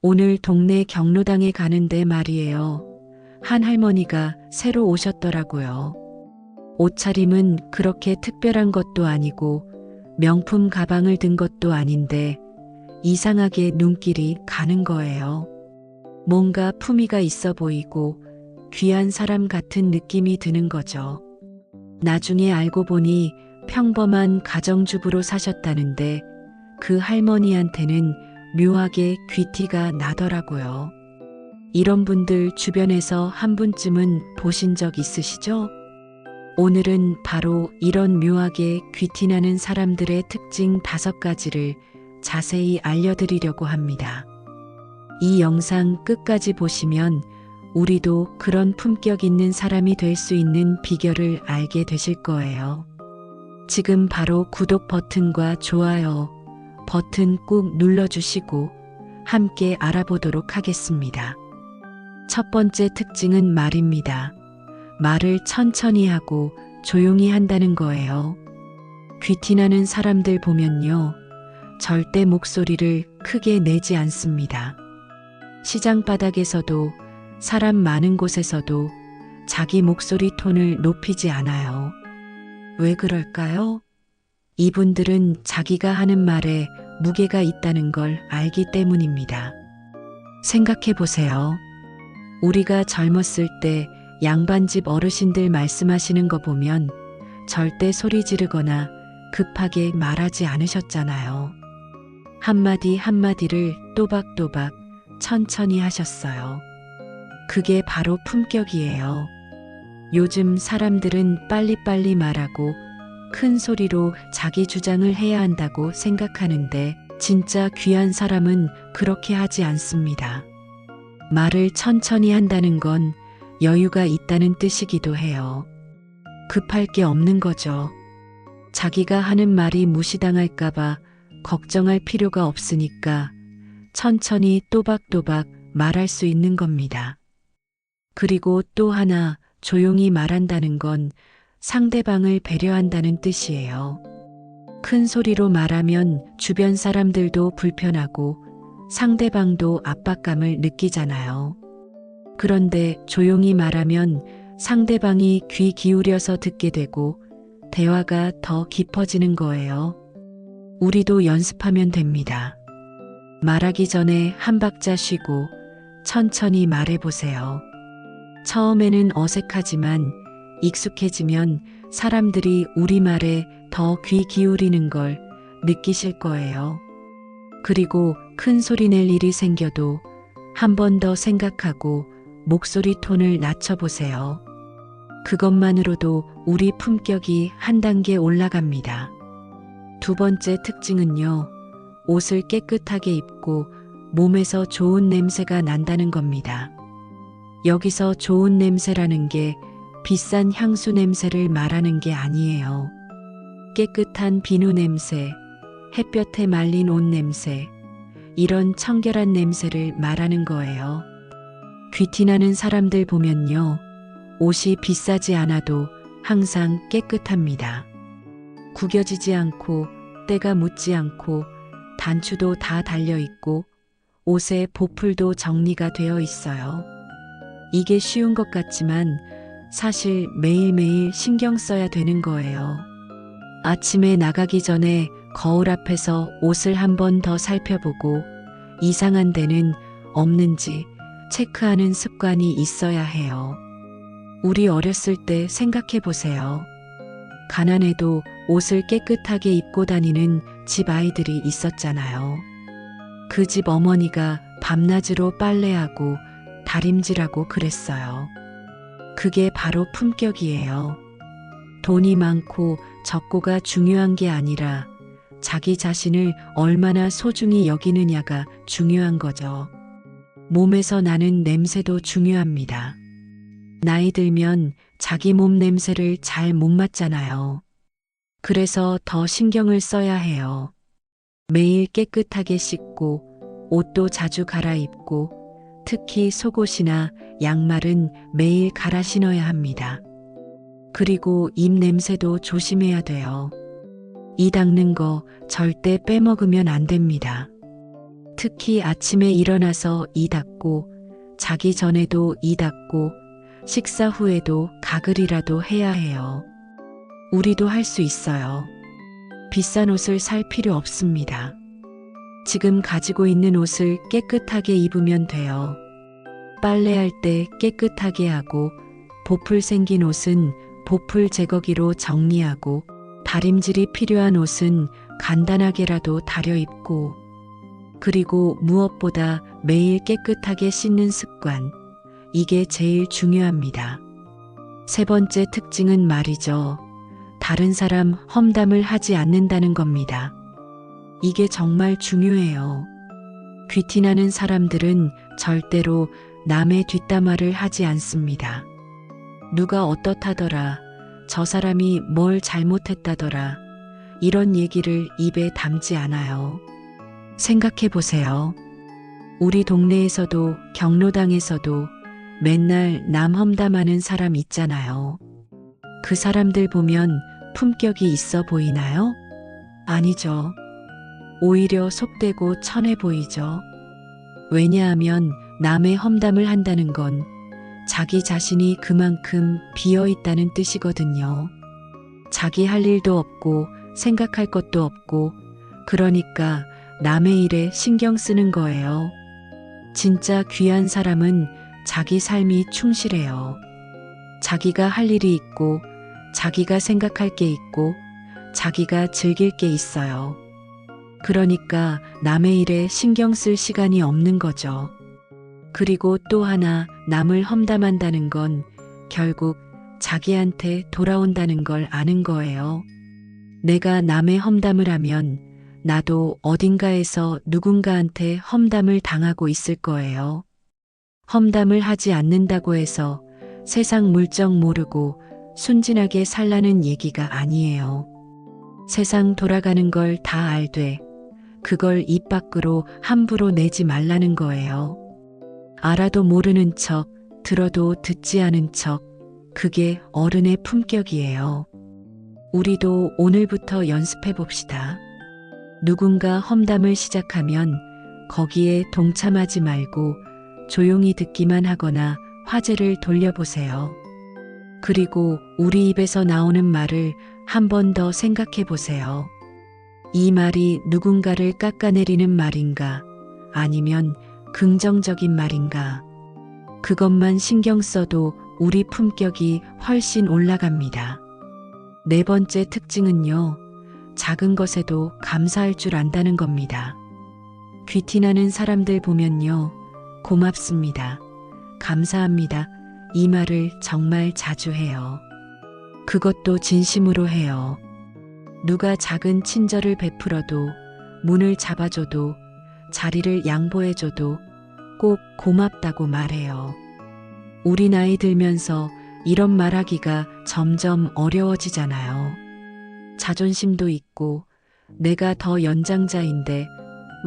오늘 동네 경로당에 가는데 말이에요. 한 할머니가 새로 오셨더라고요. 옷차림은 그렇게 특별한 것도 아니고 명품 가방을 든 것도 아닌데 이상하게 눈길이 가는 거예요. 뭔가 품위가 있어 보이고 귀한 사람 같은 느낌이 드는 거죠. 나중에 알고 보니 평범한 가정주부로 사셨다는데 그 할머니한테는 묘하게 귀티가 나더라고요. 이런 분들 주변에서 한 분쯤은 보신 적 있으시죠? 오늘은 바로 이런 묘하게 귀티나는 사람들의 특징 5가지를 자세히 알려드리려고 합니다. 이 영상 끝까지 보시면 우리도 그런 품격 있는 사람이 될 수 있는 비결을 알게 되실 거예요. 지금 바로 구독 버튼과 좋아요 버튼 꾹 눌러주시고 함께 알아보도록 하겠습니다. 첫 번째 특징은 말입니다. 말을 천천히 하고 조용히 한다는 거예요. 귀티나는 사람들 보면요. 절대 목소리를 크게 내지 않습니다. 시장 바닥에서도 사람 많은 곳에서도 자기 목소리 톤을 높이지 않아요. 왜 그럴까요? 이분들은 자기가 하는 말에 무게가 있다는 걸 알기 때문입니다. 생각해 보세요. 우리가 젊었을 때 양반집 어르신들 말씀하시는 거 보면 절대 소리 지르거나 급하게 말하지 않으셨잖아요. 한마디 한마디를 또박또박 천천히 하셨어요. 그게 바로 품격이에요. 요즘 사람들은 빨리빨리 말하고 큰 소리로 자기 주장을 해야 한다고 생각하는데 진짜 귀한 사람은 그렇게 하지 않습니다. 말을 천천히 한다는 건 여유가 있다는 뜻이기도 해요. 급할 게 없는 거죠. 자기가 하는 말이 무시당할까봐 걱정할 필요가 없으니까 천천히 또박또박 말할 수 있는 겁니다. 그리고 또 하나 조용히 말한다는 건 상대방을 배려한다는 뜻이에요. 큰 소리로 말하면 주변 사람들도 불편하고 상대방도 압박감을 느끼잖아요. 그런데 조용히 말하면 상대방이 귀 기울여서 듣게 되고 대화가 더 깊어지는 거예요. 우리도 연습하면 됩니다. 말하기 전에 한 박자 쉬고 천천히 말해보세요. 처음에는 어색하지만 익숙해지면 사람들이 우리 말에 더 귀 기울이는 걸 느끼실 거예요. 그리고 큰 소리 낼 일이 생겨도 한 번 더 생각하고 목소리 톤을 낮춰보세요. 그것만으로도 우리 품격이 한 단계 올라갑니다. 두 번째 특징은요. 옷을 깨끗하게 입고 몸에서 좋은 냄새가 난다는 겁니다. 여기서 좋은 냄새라는 게 비싼 향수 냄새를 말하는 게 아니에요. 깨끗한 비누 냄새, 햇볕에 말린 옷 냄새, 이런 청결한 냄새를 말하는 거예요. 귀티나는 사람들 보면요. 옷이 비싸지 않아도 항상 깨끗합니다. 구겨지지 않고 때가 묻지 않고 단추도 다 달려있고 옷에 보풀도 정리가 되어 있어요. 이게 쉬운 것 같지만 사실 매일매일 신경 써야 되는 거예요. 아침에 나가기 전에 거울 앞에서 옷을 한 번 더 살펴보고 이상한 데는 없는지 체크하는 습관이 있어야 해요. 우리 어렸을 때 생각해 보세요. 가난해도 옷을 깨끗하게 입고 다니는 집 아이들이 있었잖아요. 그 집 어머니가 밤낮으로 빨래하고 다림질하고 그랬어요. 그게 바로 품격이에요. 돈이 많고 적고가 중요한 게 아니라 자기 자신을 얼마나 소중히 여기느냐가 중요한 거죠. 몸에서 나는 냄새도 중요합니다. 나이 들면 자기 몸 냄새를 잘 못 맡잖아요. 그래서 더 신경을 써야 해요. 매일 깨끗하게 씻고 옷도 자주 갈아입고 특히 속옷이나 양말은 매일 갈아 신어야 합니다. 그리고 입 냄새도 조심해야 돼요. 이 닦는 거 절대 빼먹으면 안 됩니다. 특히 아침에 일어나서 이 닦고, 자기 전에도 이 닦고, 식사 후에도 가글이라도 해야 해요. 우리도 할 수 있어요. 비싼 옷을 살 필요 없습니다. 지금 가지고 있는 옷을 깨끗하게 입으면 돼요. 빨래할 때 깨끗하게 하고, 보풀 생긴 옷은 보풀 제거기로 정리하고, 다림질이 필요한 옷은 간단하게라도 다려 입고, 그리고 무엇보다 매일 깨끗하게 씻는 습관, 이게 제일 중요합니다. 세 번째 특징은 말이죠. 다른 사람 험담을 하지 않는다는 겁니다. 이게 정말 중요해요. 귀티나는 사람들은 절대로 남의 뒷담화를 하지 않습니다. 누가 어떻다더라, 저 사람이 뭘 잘못했다더라, 이런 얘기를 입에 담지 않아요. 생각해 보세요. 우리 동네에서도 경로당에서도 맨날 남 험담하는 사람 있잖아요. 그 사람들 보면 품격이 있어 보이나요? 아니죠. 오히려 속되고 천해 보이죠. 왜냐하면 남의 험담을 한다는 건 자기 자신이 그만큼 비어 있다는 뜻이거든요. 자기 할 일도 없고 생각할 것도 없고, 그러니까 남의 일에 신경 쓰는 거예요. 진짜 귀한 사람은 자기 삶이 충실해요. 자기가 할 일이 있고, 자기가 생각할 게 있고, 자기가 즐길 게 있어요. 그러니까 남의 일에 신경 쓸 시간이 없는 거죠. 그리고 또 하나, 남을 험담한다는 건 결국 자기한테 돌아온다는 걸 아는 거예요. 내가 남의 험담을 하면 나도 어딘가에서 누군가한테 험담을 당하고 있을 거예요. 험담을 하지 않는다고 해서 세상 물정 모르고 순진하게 살라는 얘기가 아니에요. 세상 돌아가는 걸 다 알되 그걸 입 밖으로 함부로 내지 말라는 거예요. 알아도 모르는 척, 들어도 듣지 않은 척, 그게 어른의 품격이에요. 우리도 오늘부터 연습해 봅시다. 누군가 험담을 시작하면 거기에 동참하지 말고 조용히 듣기만 하거나 화제를 돌려보세요. 그리고 우리 입에서 나오는 말을 한 번 더 생각해 보세요. 이 말이 누군가를 깎아내리는 말인가, 아니면 긍정적인 말인가. 그것만 신경 써도 우리 품격이 훨씬 올라갑니다. 네 번째 특징은요, 작은 것에도 감사할 줄 안다는 겁니다. 귀티나는 사람들 보면요, 고맙습니다, 감사합니다, 이 말을 정말 자주 해요. 그것도 진심으로 해요. 누가 작은 친절을 베풀어도, 문을 잡아줘도, 자리를 양보해줘도 꼭 고맙다고 말해요. 우리 나이 들면서 이런 말하기가 점점 어려워지잖아요. 자존심도 있고 내가 더 연장자인데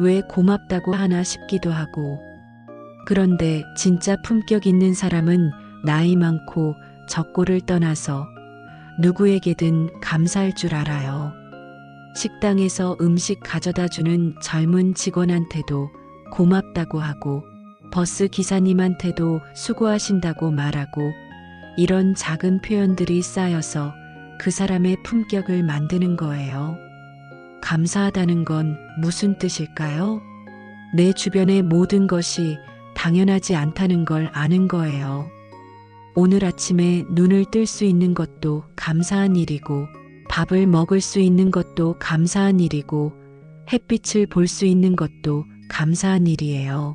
왜 고맙다고 하나 싶기도 하고. 그런데 진짜 품격 있는 사람은 나이 많고 적고를 떠나서 누구에게든 감사할 줄 알아요. 식당에서 음식 가져다 주는 젊은 직원한테도 고맙다고 하고, 버스 기사님한테도 수고하신다고 말하고, 이런 작은 표현들이 쌓여서 그 사람의 품격을 만드는 거예요. 감사하다는 건 무슨 뜻일까요? 내 주변의 모든 것이 당연하지 않다는 걸 아는 거예요. 오늘 아침에 눈을 뜰 수 있는 것도 감사한 일이고, 밥을 먹을 수 있는 것도 감사한 일이고, 햇빛을 볼 수 있는 것도 감사한 일이에요.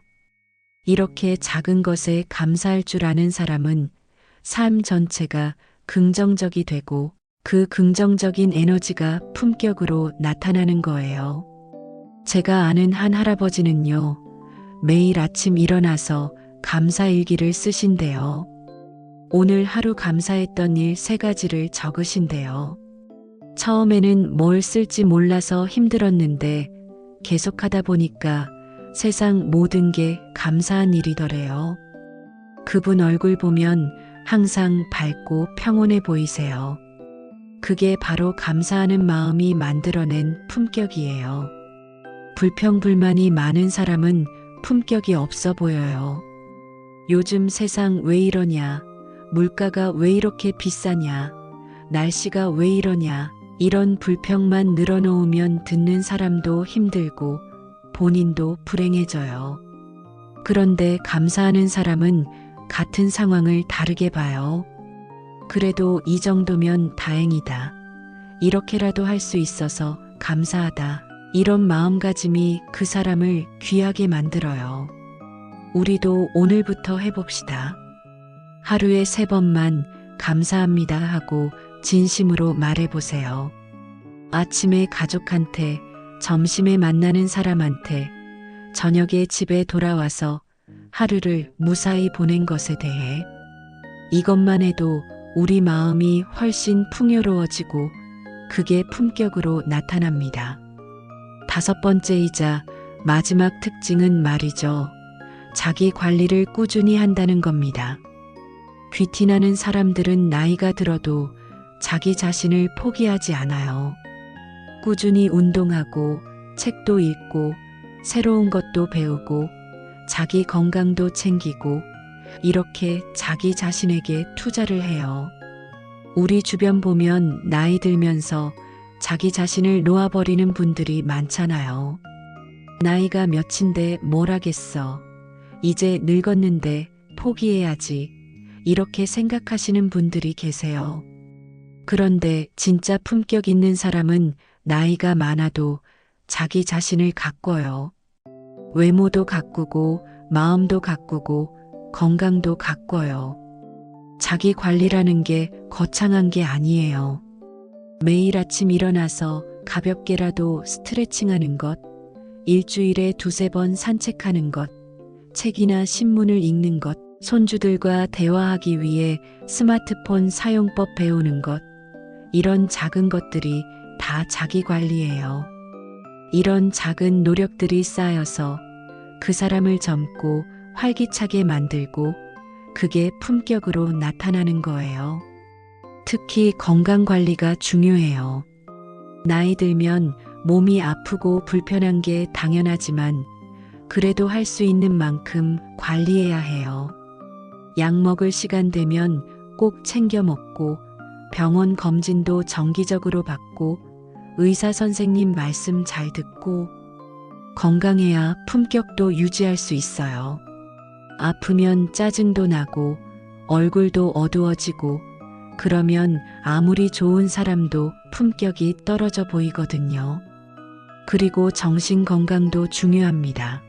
이렇게 작은 것에 감사할 줄 아는 사람은 삶 전체가 긍정적이 되고, 그 긍정적인 에너지가 품격으로 나타나는 거예요. 제가 아는 한 할아버지는요, 매일 아침 일어나서 감사일기를 쓰신대요. 오늘 하루 감사했던 일 3가지를 적으신대요. 처음에는 뭘 쓸지 몰라서 힘들었는데 계속하다 보니까 세상 모든 게 감사한 일이더래요. 그분 얼굴 보면 항상 밝고 평온해 보이세요. 그게 바로 감사하는 마음이 만들어낸 품격이에요. 불평불만이 많은 사람은 품격이 없어 보여요. 요즘 세상 왜 이러냐, 물가가 왜 이렇게 비싸냐, 날씨가 왜 이러냐, 이런 불평만 늘어놓으면 듣는 사람도 힘들고 본인도 불행해져요. 그런데 감사하는 사람은 같은 상황을 다르게 봐요. 그래도 이 정도면 다행이다. 이렇게라도 할 수 있어서 감사하다. 이런 마음가짐이 그 사람을 귀하게 만들어요. 우리도 오늘부터 해봅시다. 하루에 3번만 감사합니다 하고 진심으로 말해보세요. 아침에 가족한테, 점심에 만나는 사람한테, 저녁에 집에 돌아와서 하루를 무사히 보낸 것에 대해 이것만 해도 우리 마음이 훨씬 풍요로워지고 그게 품격으로 나타납니다. 5번째이자 마지막 특징은 말이죠. 자기 관리를 꾸준히 한다는 겁니다. 귀티나는 사람들은 나이가 들어도 자기 자신을 포기하지 않아요. 꾸준히 운동하고 책도 읽고 새로운 것도 배우고 자기 건강도 챙기고 이렇게 자기 자신에게 투자를 해요. 우리 주변 보면 나이 들면서 자기 자신을 놓아버리는 분들이 많잖아요. 나이가 몇인데 뭘 하겠어. 이제 늙었는데 포기해야지. 이렇게 생각하시는 분들이 계세요. 그런데 진짜 품격 있는 사람은 나이가 많아도 자기 자신을 가꿔요. 외모도 가꾸고 마음도 가꾸고 건강도 가꿔요. 자기 관리라는 게 거창한 게 아니에요. 매일 아침 일어나서 가볍게라도 스트레칭하는 것, 일주일에 2-3번 산책하는 것, 책이나 신문을 읽는 것, 손주들과 대화하기 위해 스마트폰 사용법 배우는 것, 이런 작은 것들이 다 자기 관리예요. 이런 작은 노력들이 쌓여서 그 사람을 젊고 활기차게 만들고 그게 품격으로 나타나는 거예요. 특히 건강 관리가 중요해요. 나이 들면 몸이 아프고 불편한 게 당연하지만 그래도 할 수 있는 만큼 관리해야 해요. 약 먹을 시간 되면 꼭 챙겨 먹고 병원 검진도 정기적으로 받고 의사 선생님 말씀 잘 듣고 건강해야 품격도 유지할 수 있어요. 아프면 짜증도 나고 얼굴도 어두워지고 그러면 아무리 좋은 사람도 품격이 떨어져 보이거든요. 그리고 정신 건강도 중요합니다.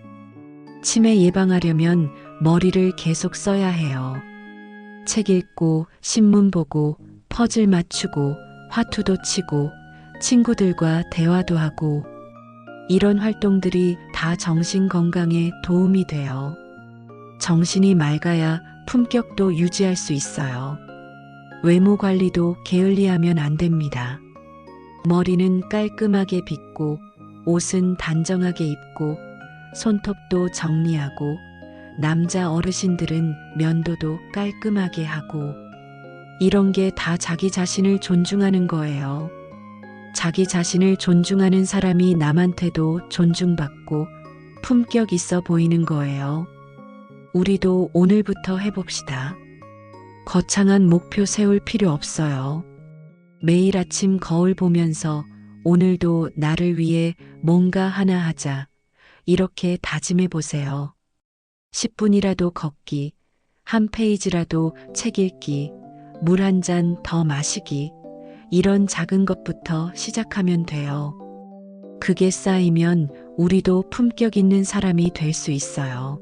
치매 예방하려면 머리를 계속 써야 해요. 책 읽고 신문 보고 퍼즐 맞추고 화투도 치고 친구들과 대화도 하고 이런 활동들이 다 정신 건강에 도움이 돼요. 정신이 맑아야 품격도 유지할 수 있어요. 외모 관리도 게을리하면 안 됩니다. 머리는 깔끔하게 빗고 옷은 단정하게 입고 손톱도 정리하고 남자 어르신들은 면도도 깔끔하게 하고 이런 게 다 자기 자신을 존중하는 거예요. 자기 자신을 존중하는 사람이 남한테도 존중받고 품격 있어 보이는 거예요. 우리도 오늘부터 해봅시다. 거창한 목표 세울 필요 없어요. 매일 아침 거울 보면서 오늘도 나를 위해 뭔가 하나 하자. 이렇게 다짐해 보세요. 10분이라도 걷기, 한 페이지라도 책 읽기, 물 한 잔 더 마시기, 이런 작은 것부터 시작하면 돼요. 그게 쌓이면 우리도 품격 있는 사람이 될 수 있어요.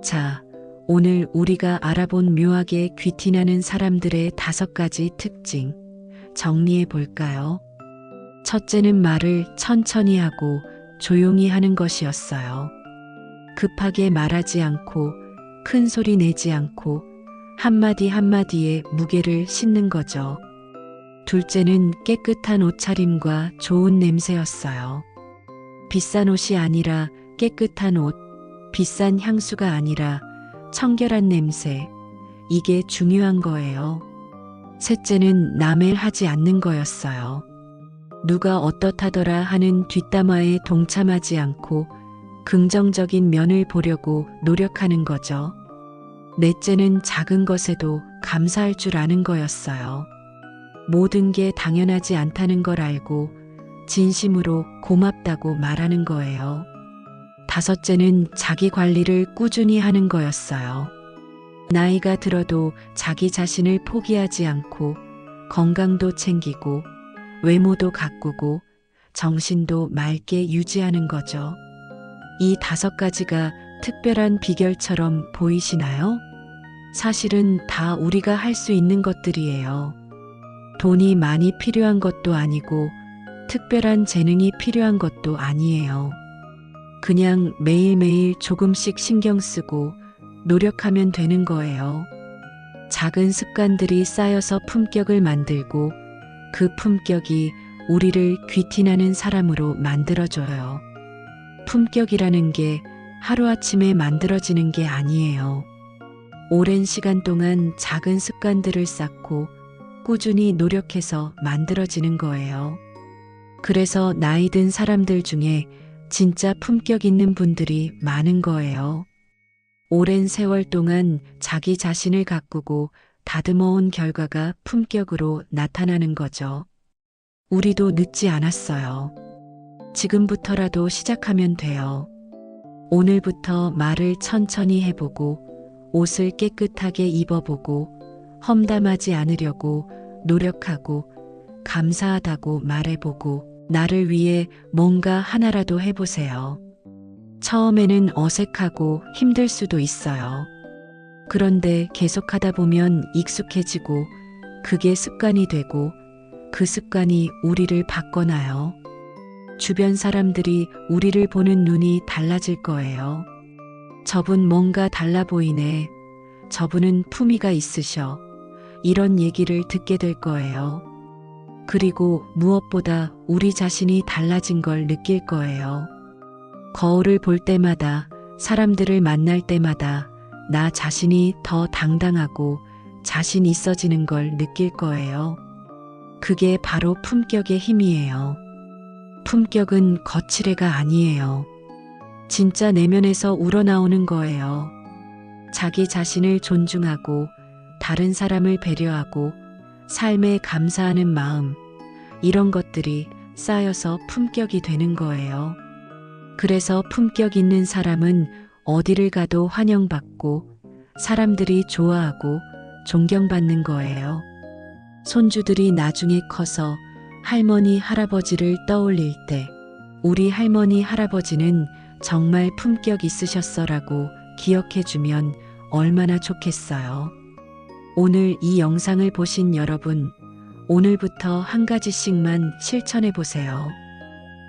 자, 오늘 우리가 알아본 묘하게 귀티나는 사람들의 5가지 특징 정리해 볼까요? 첫째는 말을 천천히 하고 조용히 하는 것이었어요. 급하게 말하지 않고 큰 소리 내지 않고 한마디 한마디에 무게를 싣는 거죠. 둘째는 깨끗한 옷차림과 좋은 냄새였어요. 비싼 옷이 아니라 깨끗한 옷, 비싼 향수가 아니라 청결한 냄새, 이게 중요한 거예요. 셋째는 남을 하지 않는 거였어요. 누가 어떻하더라 하는 뒷담화에 동참하지 않고 긍정적인 면을 보려고 노력하는 거죠. 넷째는 작은 것에도 감사할 줄 아는 거였어요. 모든 게 당연하지 않다는 걸 알고 진심으로 고맙다고 말하는 거예요. 다섯째는 자기 관리를 꾸준히 하는 거였어요. 나이가 들어도 자기 자신을 포기하지 않고 건강도 챙기고 외모도 가꾸고 정신도 맑게 유지하는 거죠. 이 5가지가 특별한 비결처럼 보이시나요? 사실은 다 우리가 할 수 있는 것들이에요. 돈이 많이 필요한 것도 아니고 특별한 재능이 필요한 것도 아니에요. 그냥 매일매일 조금씩 신경 쓰고 노력하면 되는 거예요. 작은 습관들이 쌓여서 품격을 만들고 그 품격이 우리를 귀티나는 사람으로 만들어줘요. 품격이라는 게 하루아침에 만들어지는 게 아니에요. 오랜 시간 동안 작은 습관들을 쌓고 꾸준히 노력해서 만들어지는 거예요. 그래서 나이 든 사람들 중에 진짜 품격 있는 분들이 많은 거예요. 오랜 세월 동안 자기 자신을 가꾸고 다듬어온 결과가 품격으로 나타나는 거죠. 우리도 늦지 않았어요. 지금부터라도 시작하면 돼요. 오늘부터 말을 천천히 해보고 옷을 깨끗하게 입어보고 험담하지 않으려고 노력하고 감사하다고 말해보고 나를 위해 뭔가 하나라도 해보세요. 처음에는 어색하고 힘들 수도 있어요. 그런데 계속하다 보면 익숙해지고 그게 습관이 되고 그 습관이 우리를 바꿔놔요. 주변 사람들이 우리를 보는 눈이 달라질 거예요. 저분 뭔가 달라 보이네. 저분은 품위가 있으셔. 이런 얘기를 듣게 될 거예요. 그리고 무엇보다 우리 자신이 달라진 걸 느낄 거예요. 거울을 볼 때마다, 사람들을 만날 때마다 나 자신이 더 당당하고 자신 있어지는 걸 느낄 거예요. 그게 바로 품격의 힘이에요. 품격은 거칠애가 아니에요. 진짜 내면에서 우러나오는 거예요. 자기 자신을 존중하고 다른 사람을 배려하고 삶에 감사하는 마음, 이런 것들이 쌓여서 품격이 되는 거예요. 그래서 품격 있는 사람은 어디를 가도 환영받고 사람들이 좋아하고 존경받는 거예요. 손주들이 나중에 커서 할머니, 할아버지를 떠올릴 때 우리 할머니, 할아버지는 정말 품격 있으셨어라고 기억해주면 얼마나 좋겠어요. 오늘 이 영상을 보신 여러분, 오늘부터 한 가지씩만 실천해 보세요.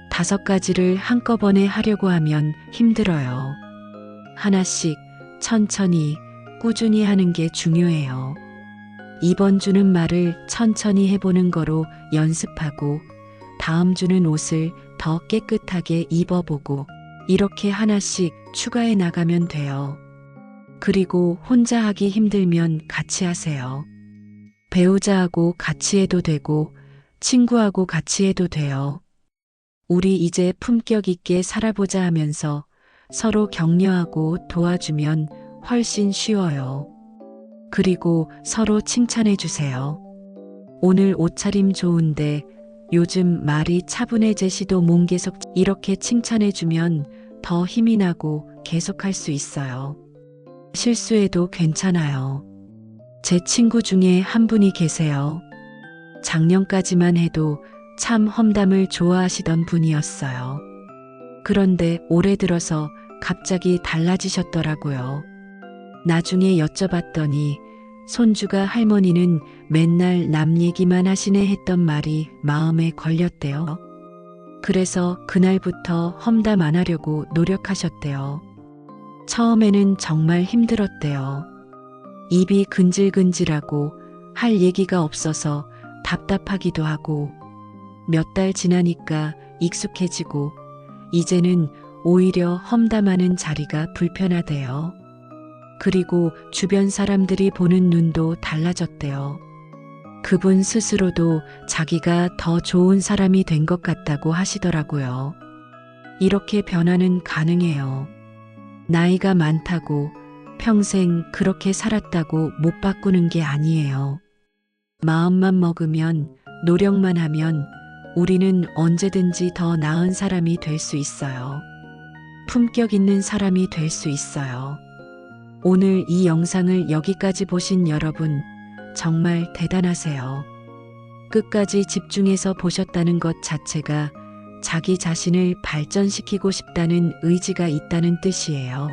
5가지를 한꺼번에 하려고 하면 힘들어요. 하나씩 천천히 꾸준히 하는 게 중요해요. 이번 주는 말을 천천히 해보는 거로 연습하고 다음 주는 옷을 더 깨끗하게 입어보고 이렇게 하나씩 추가해 나가면 돼요. 그리고 혼자 하기 힘들면 같이 하세요. 배우자하고 같이 해도 되고 친구하고 같이 해도 돼요. 우리 이제 품격 있게 살아보자 하면서 서로 격려하고 도와주면 훨씬 쉬워요. 그리고 서로 칭찬해 주세요. 오늘 옷차림 좋은데 요즘 말이 차분해제 시도 몸계속 이렇게 칭찬해 주면 더 힘이 나고 계속할 수 있어요. 실수해도 괜찮아요. 제 친구 중에 한 분이 계세요. 작년까지만 해도 참 험담을 좋아하시던 분이었어요. 그런데 올해 들어서 갑자기 달라지셨더라고요. 나중에 여쭤봤더니 손주가 할머니는 맨날 남 얘기만 하시네 했던 말이 마음에 걸렸대요. 그래서 그날부터 험담 안 하려고 노력하셨대요. 처음에는 정말 힘들었대요. 입이 근질근질하고 할 얘기가 없어서 답답하기도 하고 몇 달 지나니까 익숙해지고 이제는 오히려 험담하는 자리가 불편하대요. 그리고 주변 사람들이 보는 눈도 달라졌대요. 그분 스스로도 자기가 더 좋은 사람이 된 것 같다고 하시더라고요. 이렇게 변화는 가능해요. 나이가 많다고 평생 그렇게 살았다고 못 바꾸는 게 아니에요. 마음만 먹으면, 노력만 하면 우리는 언제든지 더 나은 사람이 될 수 있어요. 품격 있는 사람이 될 수 있어요. 오늘 이 영상을 여기까지 보신 여러분, 정말 대단하세요. 끝까지 집중해서 보셨다는 것 자체가 자기 자신을 발전시키고 싶다는 의지가 있다는 뜻이에요.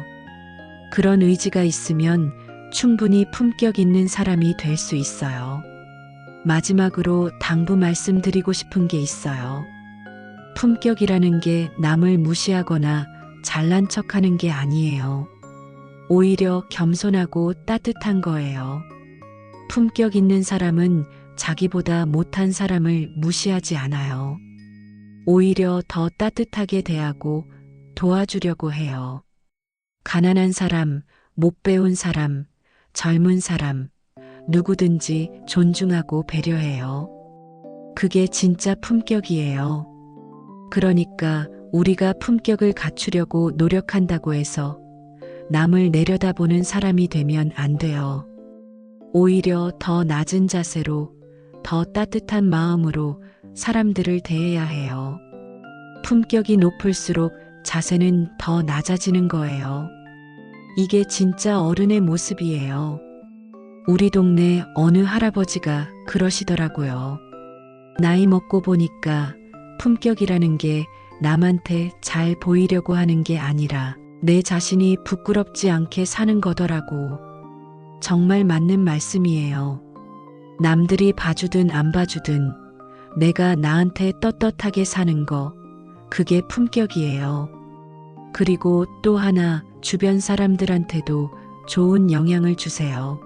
그런 의지가 있으면 충분히 품격 있는 사람이 될 수 있어요. 마지막으로 당부 말씀드리고 싶은 게 있어요. 품격이라는 게 남을 무시하거나 잘난 척하는 게 아니에요. 오히려 겸손하고 따뜻한 거예요. 품격 있는 사람은 자기보다 못한 사람을 무시하지 않아요. 오히려 더 따뜻하게 대하고 도와주려고 해요. 가난한 사람, 못 배운 사람, 젊은 사람, 누구든지 존중하고 배려해요. 그게 진짜 품격이에요. 그러니까 우리가 품격을 갖추려고 노력한다고 해서 남을 내려다보는 사람이 되면 안 돼요. 오히려 더 낮은 자세로, 더 따뜻한 마음으로 사람들을 대해야 해요. 품격이 높을수록 자세는 더 낮아지는 거예요. 이게 진짜 어른의 모습이에요. 우리 동네 어느 할아버지가 그러시더라고요. 나이 먹고 보니까 품격이라는 게 남한테 잘 보이려고 하는 게 아니라 내 자신이 부끄럽지 않게 사는 거더라고. 정말 맞는 말씀이에요. 남들이 봐주든 안 봐주든 내가 나한테 떳떳하게 사는 거, 그게 품격이에요. 그리고 또 하나, 주변 사람들한테도 좋은 영향을 주세요.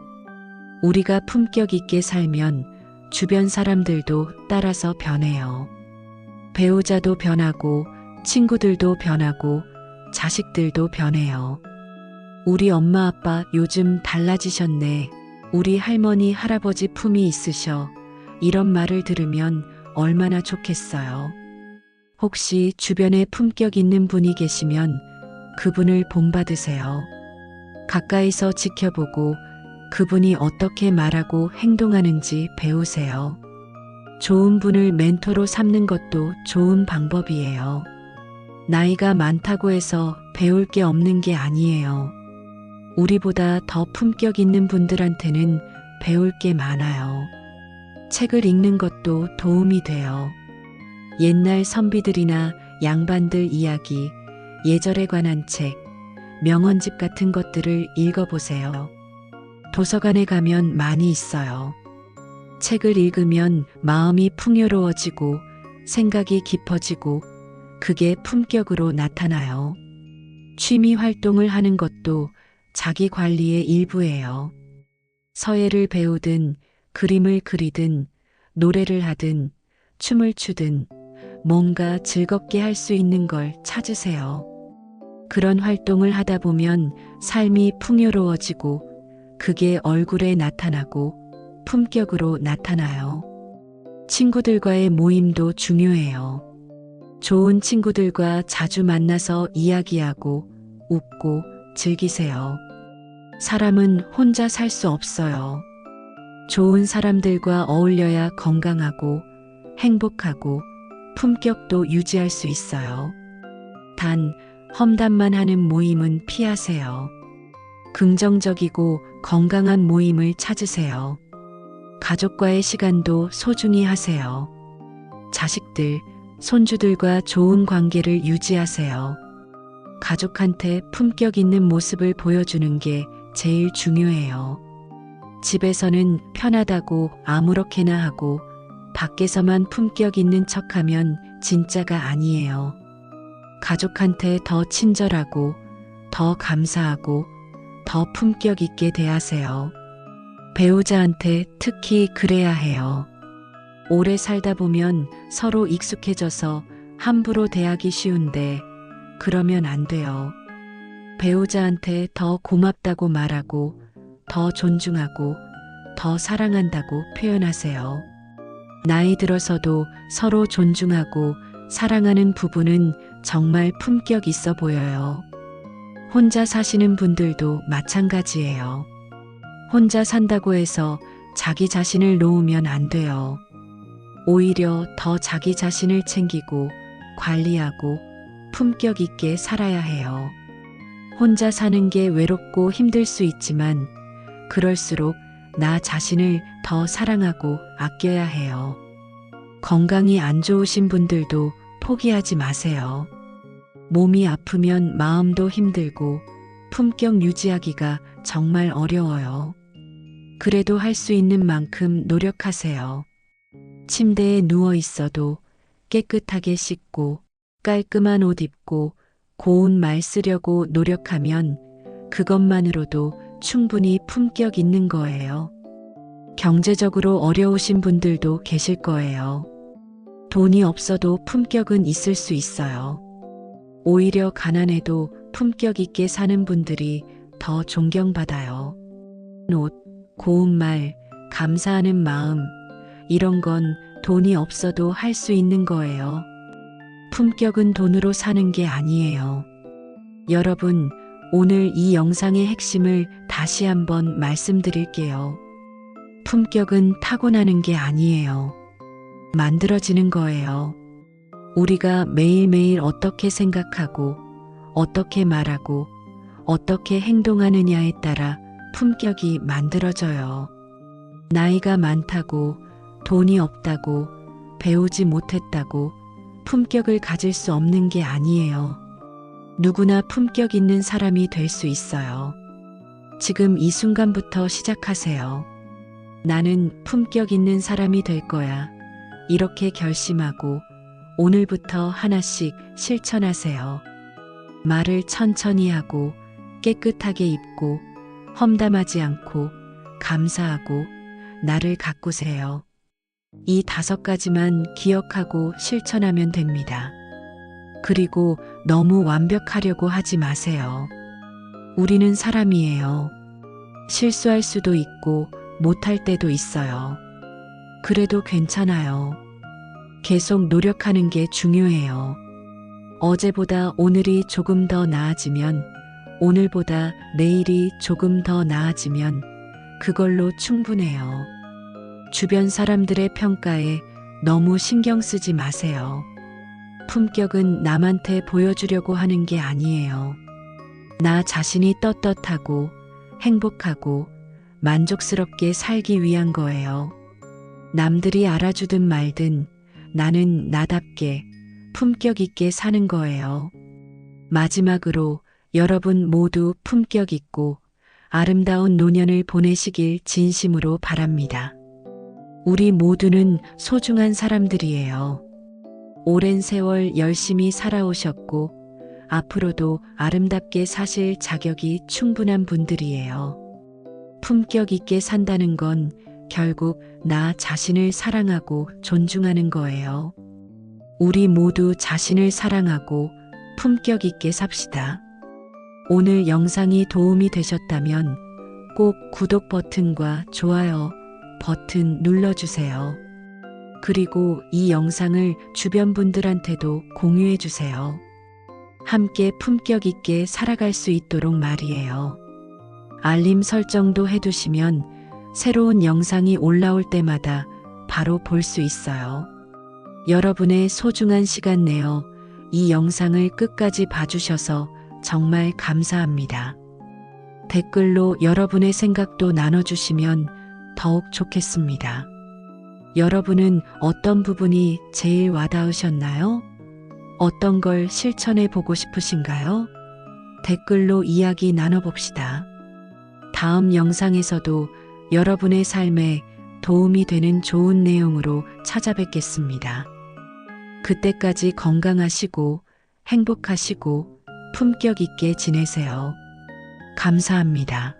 우리가 품격 있게 살면 주변 사람들도 따라서 변해요. 배우자도 변하고, 친구들도 변하고, 자식들도 변해요. 우리 엄마 아빠 요즘 달라지셨네. 우리 할머니 할아버지 품이 있으셔. 이런 말을 들으면 얼마나 좋겠어요. 혹시 주변에 품격 있는 분이 계시면 그분을 본받으세요. 가까이서 지켜보고 그분이 어떻게 말하고 행동하는지 배우세요. 좋은 분을 멘토로 삼는 것도 좋은 방법이에요. 나이가 많다고 해서 배울 게 없는 게 아니에요. 우리보다 더 품격 있는 분들한테는 배울 게 많아요. 책을 읽는 것도 도움이 돼요. 옛날 선비들이나 양반들 이야기, 예절에 관한 책, 명언집 같은 것들을 읽어보세요. 도서관에 가면 많이 있어요. 책을 읽으면 마음이 풍요로워지고 생각이 깊어지고 그게 품격으로 나타나요. 취미 활동을 하는 것도 자기 관리의 일부예요. 서예를 배우든 그림을 그리든 노래를 하든 춤을 추든 뭔가 즐겁게 할 수 있는 걸 찾으세요. 그런 활동을 하다 보면 삶이 풍요로워지고 그게 얼굴에 나타나고 품격으로 나타나요. 친구들과의 모임도 중요해요. 좋은 친구들과 자주 만나서 이야기하고 웃고 즐기세요. 사람은 혼자 살 수 없어요. 좋은 사람들과 어울려야 건강하고 행복하고 품격도 유지할 수 있어요. 단, 험담만 하는 모임은 피하세요. 긍정적이고 건강한 모임을 찾으세요. 가족과의 시간도 소중히 하세요. 자식들, 손주들과 좋은 관계를 유지하세요. 가족한테 품격 있는 모습을 보여주는 게 제일 중요해요. 집에서는 편하다고 아무렇게나 하고 밖에서만 품격 있는 척하면 진짜가 아니에요. 가족한테 더 친절하고 더 감사하고 더 품격 있게 대하세요. 배우자한테 특히 그래야 해요. 오래 살다 보면 서로 익숙해져서 함부로 대하기 쉬운데 그러면 안 돼요. 배우자한테 더 고맙다고 말하고 더 존중하고 더 사랑한다고 표현하세요. 나이 들어서도 서로 존중하고 사랑하는 부부는 정말 품격 있어 보여요. 혼자 사시는 분들도 마찬가지예요. 혼자 산다고 해서 자기 자신을 놓으면 안 돼요. 오히려 더 자기 자신을 챙기고 관리하고 품격 있게 살아야 해요. 혼자 사는 게 외롭고 힘들 수 있지만 그럴수록 나 자신을 더 사랑하고 아껴야 해요. 건강이 안 좋으신 분들도 포기하지 마세요. 몸이 아프면 마음도 힘들고 품격 유지하기가 정말 어려워요. 그래도 할 수 있는 만큼 노력하세요. 침대에 누워 있어도 깨끗하게 씻고 깔끔한 옷 입고 고운 말 쓰려고 노력하면 그것만으로도 충분히 품격 있는 거예요. 경제적으로 어려우신 분들도 계실 거예요. 돈이 없어도 품격은 있을 수 있어요. 오히려 가난해도 품격 있게 사는 분들이 더 존경받아요. 옷, 고운 말, 감사하는 마음, 이런 건 돈이 없어도 할 수 있는 거예요. 품격은 돈으로 사는 게 아니에요. 여러분, 오늘 이 영상의 핵심을 다시 한번 말씀드릴게요. 품격은 타고나는 게 아니에요. 만들어지는 거예요. 우리가 매일매일 어떻게 생각하고, 어떻게 말하고, 어떻게 행동하느냐에 따라 품격이 만들어져요. 나이가 많다고, 돈이 없다고, 배우지 못했다고, 품격을 가질 수 없는 게 아니에요. 누구나 품격 있는 사람이 될 수 있어요. 지금 이 순간부터 시작하세요. 나는 품격 있는 사람이 될 거야. 이렇게 결심하고 오늘부터 하나씩 실천하세요. 말을 천천히 하고 깨끗하게 입고 험담하지 않고 감사하고 나를 가꾸세요. 이 5가지만 기억하고 실천하면 됩니다. 그리고 너무 완벽하려고 하지 마세요. 우리는 사람이에요. 실수할 수도 있고 못할 때도 있어요. 그래도 괜찮아요. 계속 노력하는 게 중요해요. 어제보다 오늘이 조금 더 나아지면, 오늘보다 내일이 조금 더 나아지면 그걸로 충분해요. 주변 사람들의 평가에 너무 신경 쓰지 마세요. 품격은 남한테 보여주려고 하는 게 아니에요. 나 자신이 떳떳하고 행복하고 만족스럽게 살기 위한 거예요. 남들이 알아주든 말든 나는 나답게 품격 있게 사는 거예요. 마지막으로 여러분 모두 품격 있고 아름다운 노년을 보내시길 진심으로 바랍니다. 우리 모두는 소중한 사람들이에요. 오랜 세월 열심히 살아오셨고 앞으로도 아름답게 사실 자격이 충분한 분들이에요. 품격 있게 산다는 건 결국 나 자신을 사랑하고 존중하는 거예요. 우리 모두 자신을 사랑하고 품격 있게 삽시다. 오늘 영상이 도움이 되셨다면 꼭 구독 버튼과 좋아요 버튼 눌러주세요. 그리고 이 영상을 주변 분들한테도 공유해 주세요. 함께 품격 있게 살아갈 수 있도록 말이에요. 알림 설정도 해두시면 새로운 영상이 올라올 때마다 바로 볼 수 있어요. 여러분의 소중한 시간 내어 이 영상을 끝까지 봐주셔서 정말 감사합니다. 댓글로 여러분의 생각도 나눠주시면 더욱 좋겠습니다. 여러분은 어떤 부분이 제일 와닿으셨나요? 어떤 걸 실천해 보고 싶으신가요? 댓글로 이야기 나눠봅시다. 다음 영상에서도 여러분의 삶에 도움이 되는 좋은 내용으로 찾아뵙겠습니다. 그때까지 건강하시고 행복하시고 품격 있게 지내세요. 감사합니다.